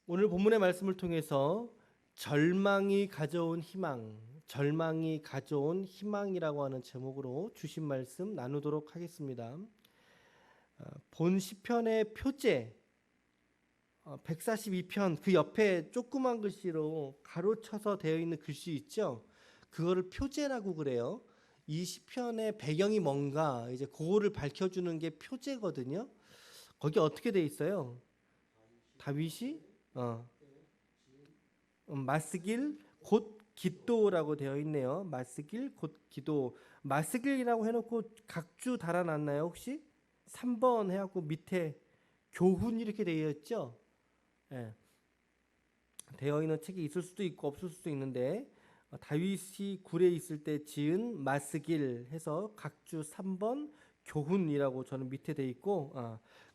오늘 본문의 말씀을 통해서 절망이 가져온 희망, 절망이 가져온 희망이라고 하는 제목으로 주신 말씀 나누도록 하겠습니다. 본 시편의 표제 142편 그 옆에 조그만 글씨로 가로쳐서 되어 있는 글씨 있죠? 그거를 표제라고 그래요. 이 시편의 배경이 뭔가 이제 그거를 밝혀주는 게 표제거든요. 거기 어떻게 돼 있어요? 다윗이 마스길 곧 기도라고 되어 있네요. 마스길 곧 기도. 마스길이라고 해놓고 각주 달아놨나요 혹시? 3번 해갖고 밑에 교훈 이렇게 되어 있죠. 예, 되어 있는 책이 있을 수도 있고 없을 수도 있는데 다윗이 굴에 있을 때 지은 마스길 해서 각주 3번 교훈이라고 저는 밑에 돼 있고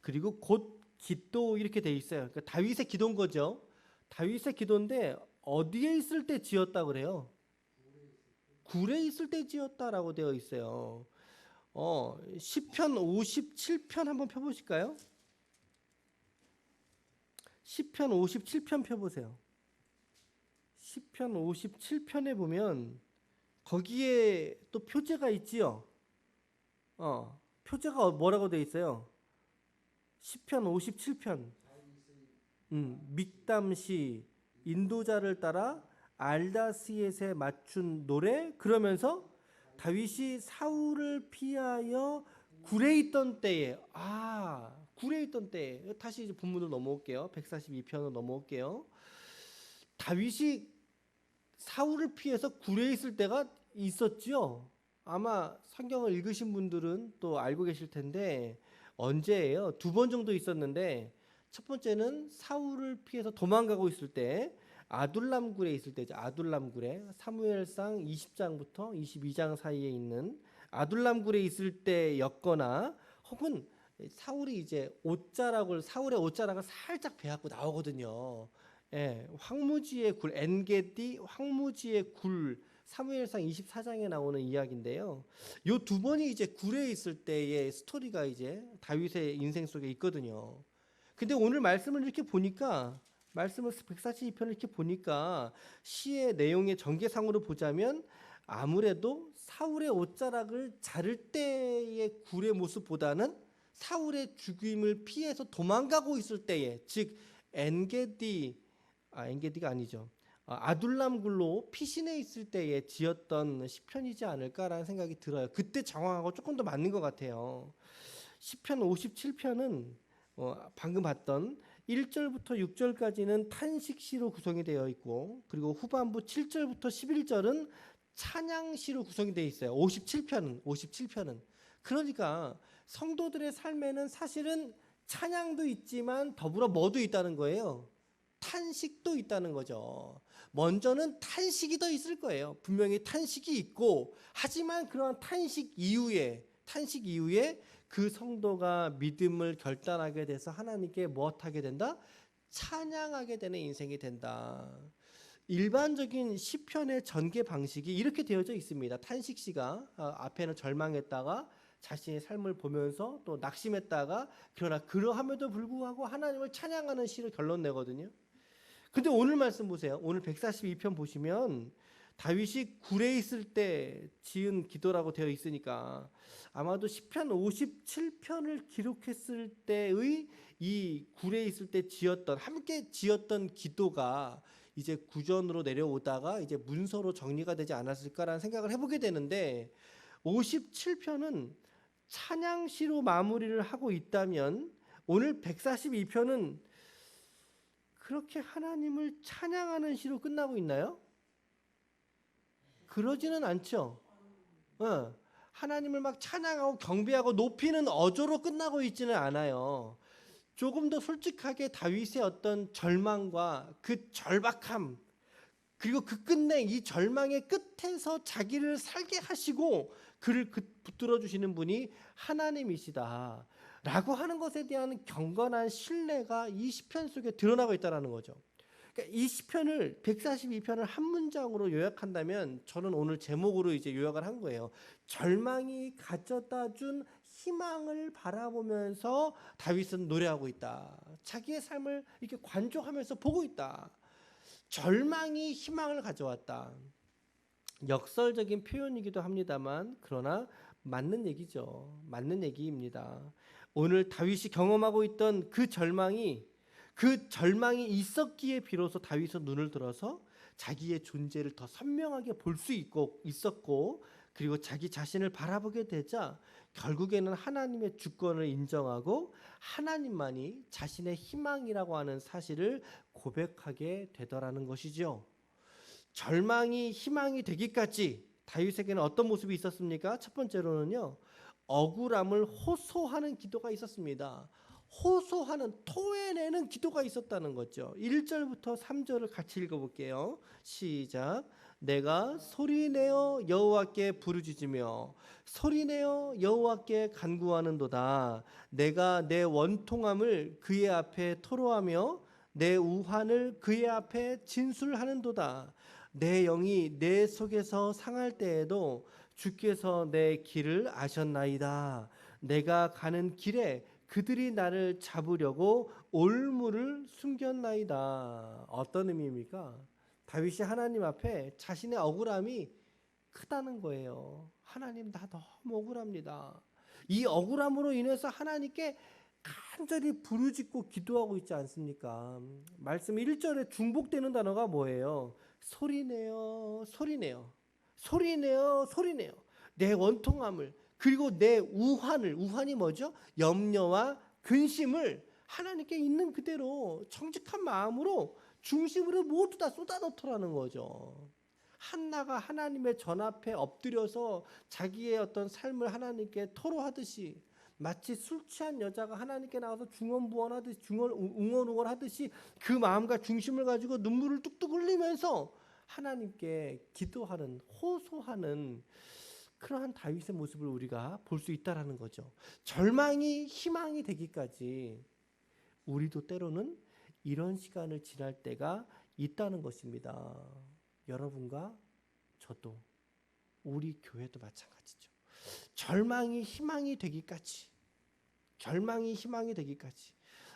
그리고 곧 기도 이렇게 돼 있어요. 그러니까 다윗의 기도인 거죠. 다윗의 기도인데 어디에 있을 때 지었다 그래요? 굴에 있을 때 지었다라고 되어 있어요. 시편 57편 한번 펴보실까요? 시편 57편 펴보세요. 시편 57편에 보면 거기에 또 표제가 있지요. 표제가 뭐라고 되어 있어요? 시편 57편. 믹담시 인도자를 따라 알다스옙에 맞춘 노래 그러면서 다윗이 사울을 피하여 굴에 있던 때에 굴에 있던 때에 다시 이제 본문으로 넘어올게요. 142편으로 넘어올게요. 다윗이 사울을 피해서 굴에 있을 때가 있었지요. 아마 성경을 읽으신 분들은 또 알고 계실 텐데 언제예요? 2번 정도 있었는데 첫 번째는 사울을 피해서 도망가고 있을 때 아둘람 굴에 있을 때죠. 아둘람 굴에 사무엘상 20장부터 22장 사이에 있는 아둘람 굴에 있을 때였거나 혹은 사울이 이제 사울의 옷자락을 살짝 베갖고 나오거든요. 예, 황무지의 굴, 엔게디 황무지의 굴 사무엘상 24장에 나오는 이야기인데요. 요 2번이 이제 굴에 있을 때의 스토리가 이제 다윗의 인생 속에 있거든요. 근데 오늘 말씀을 이렇게 보니까 말씀을 142편을 이렇게 보니까 시의 내용의 전개상으로 보자면 아무래도 사울의 옷자락을 자를 때의 굴의 모습보다는 사울의 죽임을 피해서 도망가고 있을 때에 즉 엔게디가 아니죠. 아둘람 굴로 피신해 있을 때에 지었던 시편이지 않을까라는 생각이 들어요. 그때 정황하고 조금 더 맞는 것 같아요. 시편 57편은 방금 봤던 1절부터 6절까지는 탄식시로 구성이 되어 있고 그리고 후반부 7절부터 11절은 찬양시로 구성이 되어 있어요. 57편은 그러니까 성도들의 삶에는 사실은 찬양도 있지만 더불어 뭐도 있다는 거예요? 탄식도 있다는 거죠. 먼저는 탄식이 더 있을 거예요. 분명히 탄식이 있고 하지만 그러한 탄식 이후에 그 성도가 믿음을 결단하게 돼서 하나님께 무엇하게 된다? 찬양하게 되는 인생이 된다. 일반적인 시편의 전개 방식이 이렇게 되어져 있습니다. 탄식시가 앞에는 절망했다가 자신의 삶을 보면서 또 낙심했다가 그러나 그러함에도 불구하고 하나님을 찬양하는 시를 결론 내거든요. 근데 오늘 말씀 보세요. 오늘 142편 보시면 다윗이 굴에 있을 때 지은 기도라고 되어 있으니까 아마도 시편 57편을 기록했을 때의 이 굴에 있을 때 함께 지었던 기도가 이제 구전으로 내려오다가 이제 문서로 정리가 되지 않았을까라는 생각을 해보게 되는데 57편은 찬양시로 마무리를 하고 있다면 오늘 142편은 그렇게 하나님을 찬양하는 시로 끝나고 있나요? 그러지는 않죠. 하나님을 막 찬양하고 경배하고 높이는 어조로 끝나고 있지는 않아요. 조금 더 솔직하게 다윗의 어떤 절망과 그 절박함 그리고 그 끝내 이 절망의 끝에서 자기를 살게 하시고 그를 붙들어 주시는 분이 하나님이시다 라고 하는 것에 대한 경건한 신뢰가 이 시편 속에 드러나고 있다는 거죠. 그러니까 이 시편을 142편을 한 문장으로 요약한다면 저는 오늘 제목으로 이제 요약을 한 거예요. 절망이 가져다 준 희망을 바라보면서 다윗은 노래하고 있다. 자기의 삶을 이렇게 관조하면서 보고 있다. 절망이 희망을 가져왔다. 역설적인 표현이기도 합니다만 그러나 맞는 얘기죠. 맞는 얘기입니다. 오늘 다윗이 경험하고 있던 그 절망이 있었기에 비로소 다윗은 눈을 들어서 자기의 존재를 더 선명하게 볼 수 있었고 그리고 자기 자신을 바라보게 되자 결국에는 하나님의 주권을 인정하고 하나님만이 자신의 희망이라고 하는 사실을 고백하게 되더라는 것이죠. 절망이 희망이 되기까지 다윗에게는 어떤 모습이 있었습니까? 첫 번째로는요, 억울함을 호소하는 기도가 있었습니다. 호소하는, 토해내는 기도가 있었다는 거죠. 1절부터 3절을 같이 읽어볼게요. 시작. 내가 소리내어 여호와께 부르짖으며 소리내어 여호와께 간구하는도다. 내가 내 원통함을 그의 앞에 토로하며 내 우환을 그의 앞에 진술하는도다. 내 영이 내 속에서 상할 때에도 주께서 내 길을 아셨나이다. 내가 가는 길에 그들이 나를 잡으려고 올무를 숨겼나이다. 어떤 의미입니까? 다윗이 하나님 앞에 자신의 억울함이 크다는 거예요. 하나님, 나 너무 억울합니다. 이 억울함으로 인해서 하나님께 간절히 부르짖고 기도하고 있지 않습니까? 말씀 1절에 중복되는 단어가 뭐예요? 소리내어, 소리내어, 소리내어, 소리내어. 내 원통함을, 그리고 내 우환이 뭐죠? 염려와 근심을 하나님께 있는 그대로 정직한 마음으로 중심으로 모두 다 쏟아넣더라는 거죠. 한나가 하나님의 전 앞에 엎드려서 자기의 어떤 삶을 하나님께 토로하듯이, 마치 술 취한 여자가 하나님께 나와서 웅얼웅얼하듯이 그 마음과 중심을 가지고 눈물을 뚝뚝 흘리면서 하나님께 기도하는, 호소하는 그러한 다윗의 모습을 우리가 볼 수 있다라는 거죠. 절망이 희망이 되기까지 우리도 때로는 이런 시간을 지날 때가 있다는 것입니다. 여러분과 저도, 우리 교회도 마찬가지죠. 절망이 희망이 되기까지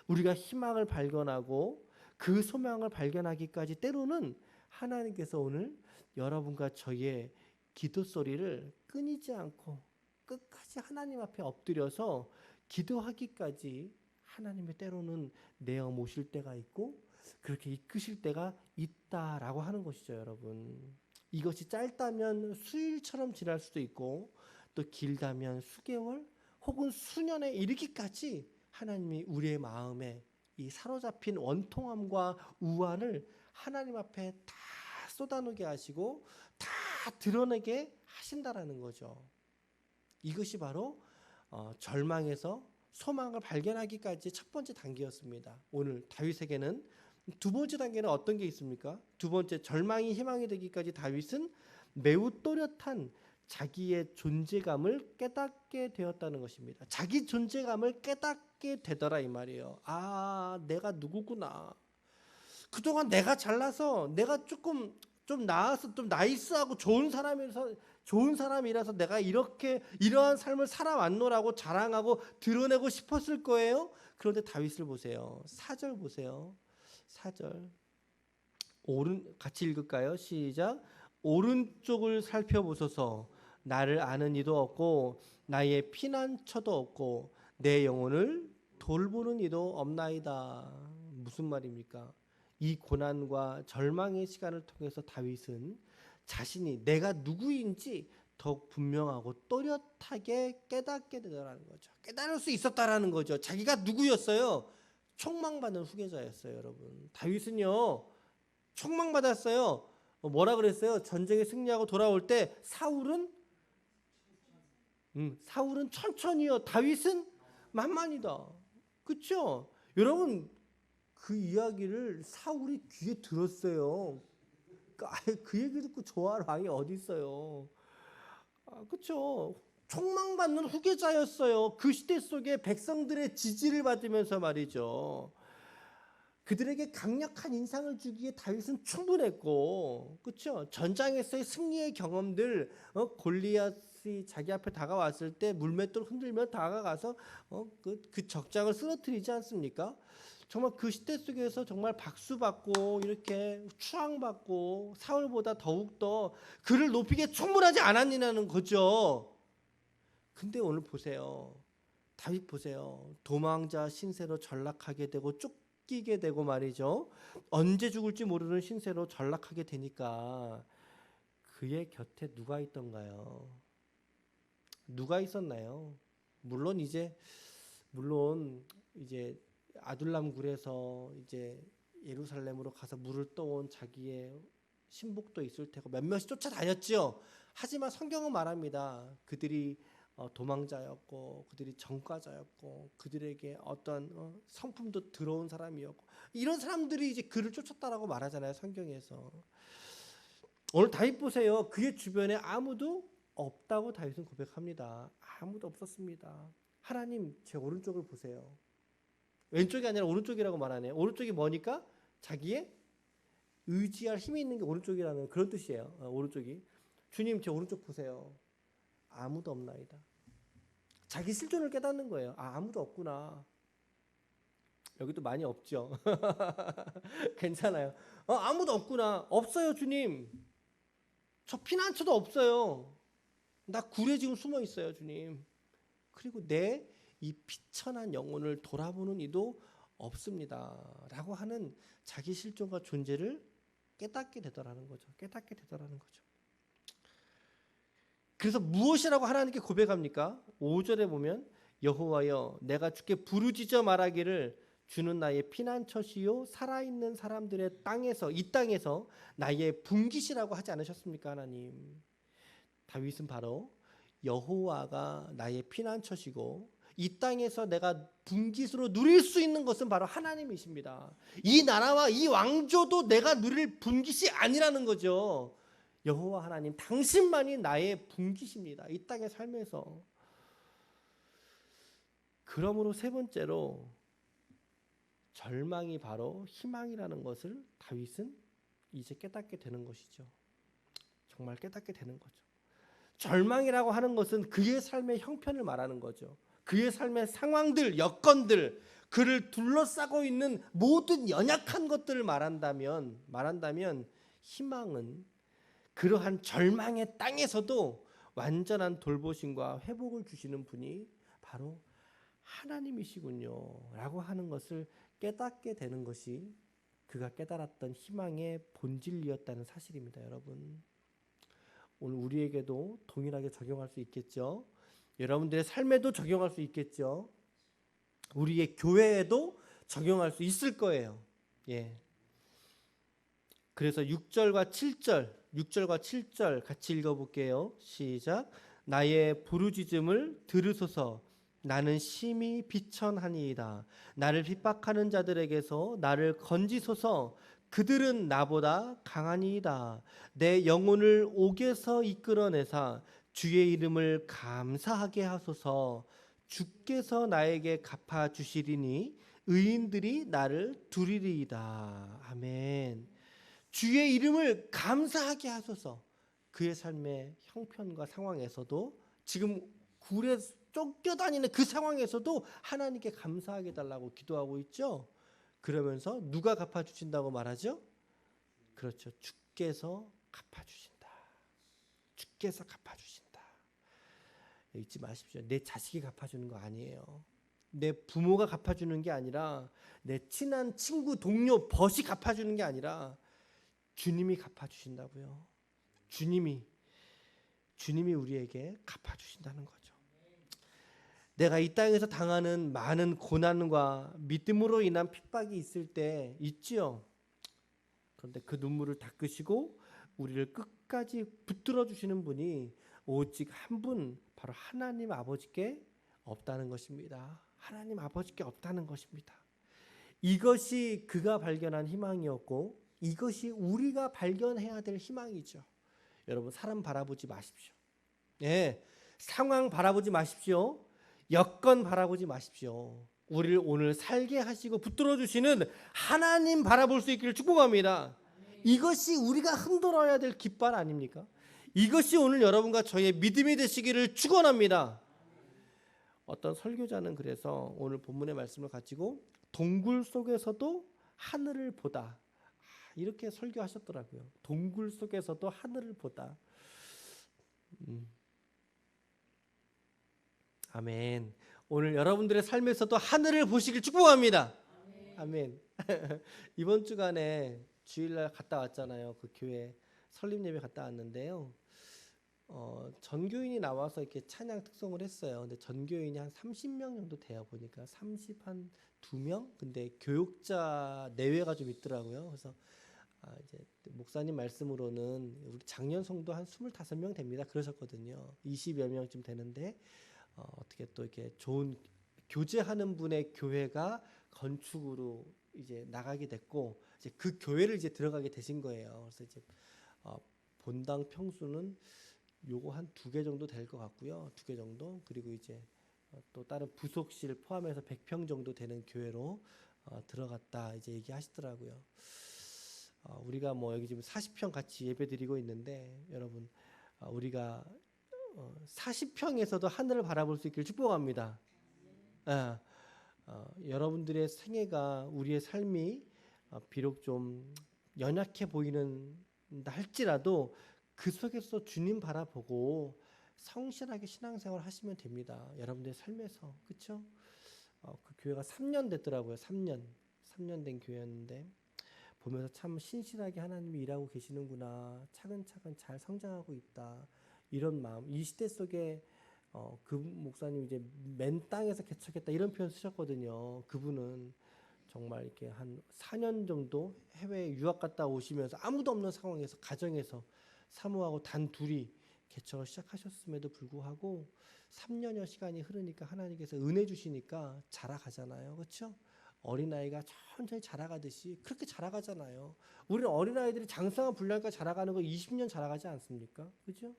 우리가 희망을 발견하고 그 소망을 발견하기까지 때로는 하나님께서 오늘 여러분과 저의 기도 소리를 끊이지 않고 끝까지 하나님 앞에 엎드려서 기도하기까지 하나님의 때로는 내어 모실 때가 있고 그렇게 이끄실 때가 있다라고 하는 것이죠, 여러분. 이것이 짧다면 수일처럼 지날 수도 있고 또 길다면 수개월 혹은 수년에 이르기까지 하나님이 우리의 마음에 이 사로잡힌 원통함과 우환을 하나님 앞에 다 쏟아놓게 하시고 다 드러내게 하신다라는 거죠. 이것이 바로 절망에서 소망을 발견하기까지 첫 번째 단계였습니다. 오늘 다윗에게는 두 번째 단계는 어떤 게 있습니까? 두 번째, 절망이 희망이 되기까지 다윗은 매우 또렷한 자기의 존재감을 깨닫게 되었다는 것입니다. 자기 존재감을 깨닫게 되더라 이 말이에요. 아, 내가 누구구나. 그동안 내가 잘나서, 내가 좀 나아서 좀 나이스하고 좋은 사람이라서 내가 이러한 삶을 살아왔노라고 자랑하고 드러내고 싶었을 거예요. 그런데 다윗을 보세요. 4절 보세요. 4절. 같이 읽을까요? 시작. 오른쪽을 살펴보소서. 나를 아는 이도 없고 나의 피난처도 없고 내 영혼을 돌보는 이도 없나이다. 무슨 말입니까? 이 고난과 절망의 시간을 통해서 다윗은 자신이 내가 누구인지 더욱 분명하고 또렷하게 깨닫게 되더라는 거죠. 깨달을 수 있었다라는 거죠. 자기가 누구였어요? 총망받는 후계자였어요, 여러분. 다윗은요, 총망받았어요. 뭐라 그랬어요? 전쟁에 승리하고 돌아올 때 사울은 천천히요. 다윗은 만만이다. 그렇죠? 여러분, 그 이야기를 사울이 귀에 들었어요. 그 얘기 듣고 좋아할 왕이 어디 있어요? 그렇죠? 총망받는 후계자였어요. 그 시대 속에 백성들의 지지를 받으면서 말이죠. 그들에게 강력한 인상을 주기에 다윗은 충분했고, 그렇죠? 전장에서의 승리의 경험들, 골리앗 골리앗이 자기 앞에 다가왔을 때 물맷돌 흔들며 다가가서 그 적장을 쓰러뜨리지 않습니까? 정말 그 시대 속에서 정말 박수받고 이렇게 추앙받고 사울보다 더욱더 그를 높이기에 충분하지 않았느냐는 거죠. 근데 오늘 보세요. 다윗 보세요. 도망자 신세로 전락하게 되고 쫓기게 되고 말이죠. 언제 죽을지 모르는 신세로 전락하게 되니까 그의 곁에 누가 있던가요? 누가 있었나요? 물론 이제 아둘람 굴에서 이제 예루살렘으로 가서 물을 떠온 자기의 신복도 있을 테고 몇몇이 쫓아다녔지요. 하지만 성경은 말합니다. 그들이 도망자였고 그들이 전과자였고 그들에게 어떤 성품도 들어온 사람이었고 이런 사람들이 이제 그를 쫓았다라고 말하잖아요. 성경에서. 오늘 다윗 보세요. 그의 주변에 아무도 없다고 다윗은 고백합니다. 아무도 없었습니다. 하나님 제 오른쪽을 보세요. 왼쪽이 아니라 오른쪽이라고 말하네요. 오른쪽이 뭐니까? 자기의 의지할 힘이 있는 게 오른쪽이라는 그런 뜻이에요. 오른쪽이. 주님 제 오른쪽 보세요. 아무도 없나이다. 자기 실존을 깨닫는 거예요. 아무도 없구나. 여기도 많이 없죠. 괜찮아요. 아무도 없구나. 없어요 주님. 저 피난처도 없어요. 나 굴에 지금 숨어 있어요 주님. 그리고 내 이 비천한 영혼을 돌아보는 이도 없습니다. 라고 하는 자기 실존과 존재를 깨닫게 되더라는 거죠. 깨닫게 되더라는 거죠. 그래서 무엇이라고 하나님께 고백합니까? 5절에 보면 여호와여 내가 주께 부르짖어 말하기를 주는 나의 피난처시요 살아있는 사람들의 땅에서 이 땅에서 나의 분깃이라고 하지 않으셨습니까 하나님? 다윗은 바로 여호와가 나의 피난처시고 이 땅에서 내가 분깃으로 누릴 수 있는 것은 바로 하나님이십니다. 이 나라와 이 왕조도 내가 누릴 분깃이 아니라는 거죠. 여호와 하나님 당신만이 나의 분깃입니다. 이 땅의 삶에서. 그러므로 세 번째로 절망이 바로 희망이라는 것을 다윗은 이제 깨닫게 되는 것이죠. 정말 깨닫게 되는 거죠. 절망이라고 하는 것은 그의 삶의 형편을 말하는 거죠. 그의 삶의 상황들, 여건들, 그를 둘러싸고 있는 모든 연약한 것들을 말한다면 희망은 그러한 절망의 땅에서도 완전한 돌보심과 회복을 주시는 분이 바로 하나님이시군요 라고 하는 것을 깨닫게 되는 것이 그가 깨달았던 희망의 본질이었다는 사실입니다. 여러분, 오늘 우리에게도 동일하게 적용할 수 있겠죠. 여러분들의 삶에도 적용할 수 있겠죠. 우리의 교회에도 적용할 수 있을 거예요. 예. 그래서 6절과 7절 같이 읽어볼게요. 시작. 나의 부르짖음을 들으소서. 나는 심히 비천하니이다. 나를 핍박하는 자들에게서 나를 건지소서. 그들은 나보다 강하니이다. 내 영혼을 옥에서 이끌어내사 주의 이름을 감사하게 하소서. 주께서 나에게 갚아주시리니 의인들이 나를 두리리이다. 아멘. 주의 이름을 감사하게 하소서. 그의 삶의 형편과 상황에서도 지금 굴에 쫓겨다니는 그 상황에서도 하나님께 감사하게 달라고 기도하고 있죠. 그러면서 누가 갚아주신다고 말하죠? 그렇죠. 주께서 갚아주신다. 주께서 갚아주신다. 잊지 마십시오. 내 자식이 갚아주는 거 아니에요. 내 부모가 갚아주는 게 아니라 내 친한 친구, 동료, 벗이 갚아주는 게 아니라 주님이 갚아주신다고요. 주님이 우리에게 갚아주신다는 거죠. 내가 이 땅에서 당하는 많은 고난과 믿음으로 인한 핍박이 있을 때 있지요. 그런데 그 눈물을 닦으시고 우리를 끝까지 붙들어 주시는 분이 오직 한 분, 바로 하나님 아버지께 없다는 것입니다. 하나님 아버지께 없다는 것입니다. 이것이 그가 발견한 희망이었고 이것이 우리가 발견해야 될 희망이죠. 여러분, 사람 바라보지 마십시오. 예, 상황 바라보지 마십시오. 여건 바라보지 마십시오. 우리를 오늘 살게 하시고 붙들어 주시는 하나님 바라볼 수 있기를 축복합니다. 이것이 우리가 흔들어야 될 깃발 아닙니까? 이것이 오늘 여러분과 저의 믿음이 되시기를 축원합니다. 어떤 설교자는 그래서 오늘 본문의 말씀을 가지고 동굴 속에서도 하늘을 보다, 이렇게 설교하셨더라고요. 동굴 속에서도 하늘을 보다. 아멘. 오늘 여러분들의 삶에서도 하늘을 보시길 축복합니다. 아멘. 이번 주간에 주일날 갔다 왔잖아요. 그 교회 설립 예배 갔다 왔는데요. 전교인이 나와서 이렇게 찬양 특송을 했어요. 근데 전교인이 한 30명 정도 돼요. 보니까 2명? 근데 교육자 내외가 좀 있더라고요. 그래서 이제 목사님 말씀으로는 우리 작년 성도 한 25명 됩니다. 그러셨거든요. 20여 명쯤 되는데 어떻게 또 이렇게 좋은 교제하는 분의 교회가 건축으로 이제 나가게 됐고, 이제 그 교회를 이제 들어가게 되신 거예요. 그래서 이제 본당 평수는 요거 한 2개 정도 될 것 같고요. 2개 정도. 그리고 이제 또 다른 부속실 포함해서 100평 정도 되는 교회로 들어갔다 이제 얘기하시더라고요. 우리가 뭐 여기 지금 40평 같이 예배드리고 있는데, 여러분 우리가 40평에서도 하늘을 바라볼 수 있기를 축복합니다. 여러분들의 생애가, 우리의 삶이 비록 좀 연약해 보이는 할지라도 그 속에서 주님 바라보고 성실하게 신앙생활 하시면 됩니다. 여러분들의 삶에서. 그렇죠? 그 교회가 3년 됐더라고요. 3년 된 교회였는데 보면서 참 신실하게 하나님이 일하고 계시는구나, 차근차근 잘 성장하고 있다, 이런 마음. 이 시대 속에 그 목사님 이제 맨 땅에서 개척했다 이런 표현 쓰셨거든요. 그분은 정말 이렇게 한 4년 정도 해외 유학 갔다 오시면서 아무도 없는 상황에서 가정에서 사모하고 단 둘이 개척을 시작하셨음에도 불구하고 3년여 시간이 흐르니까 하나님께서 은혜 주시니까 자라가잖아요. 그렇죠? 어린아이가 천천히 자라가듯이 그렇게 자라가잖아요. 우리는 어린아이들이 장성한 분량까지 자라가는 거 20년 자라가지 않습니까? 그렇죠?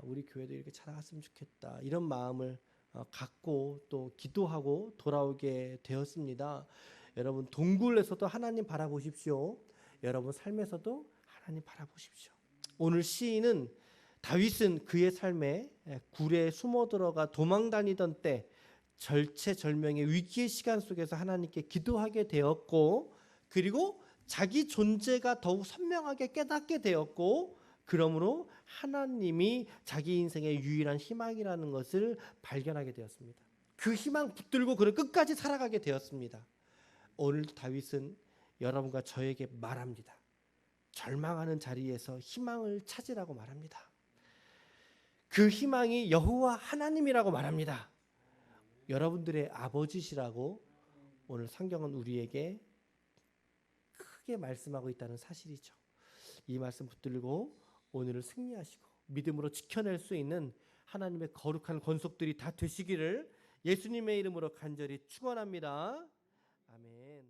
우리 교회도 이렇게 자라갔으면 좋겠다, 이런 마음을 갖고 또 기도하고 돌아오게 되었습니다. 여러분 동굴에서도 하나님 바라보십시오. 여러분 삶에서도 하나님 바라보십시오. 오늘 시인은 다윗은 그의 삶에 굴에 숨어 들어가 도망 다니던 때 절체절명의 위기의 시간 속에서 하나님께 기도하게 되었고, 그리고 자기 존재가 더욱 선명하게 깨닫게 되었고, 그러므로 하나님이 자기 인생의 유일한 희망이라는 것을 발견하게 되었습니다. 그 희망 붙들고 그를 끝까지 살아가게 되었습니다. 오늘 다윗은 여러분과 저에게 말합니다. 절망하는 자리에서 희망을 찾으라고 말합니다. 그 희망이 여호와 하나님이라고 말합니다. 여러분들의 아버지시라고 오늘 성경은 우리에게 크게 말씀하고 있다는 사실이죠. 이 말씀 붙들고 오늘을 승리하시고 믿음으로 지켜낼 수 있는 하나님의 거룩한 권속들이 다 되시기를 예수님의 이름으로 간절히 축원합니다. 아멘.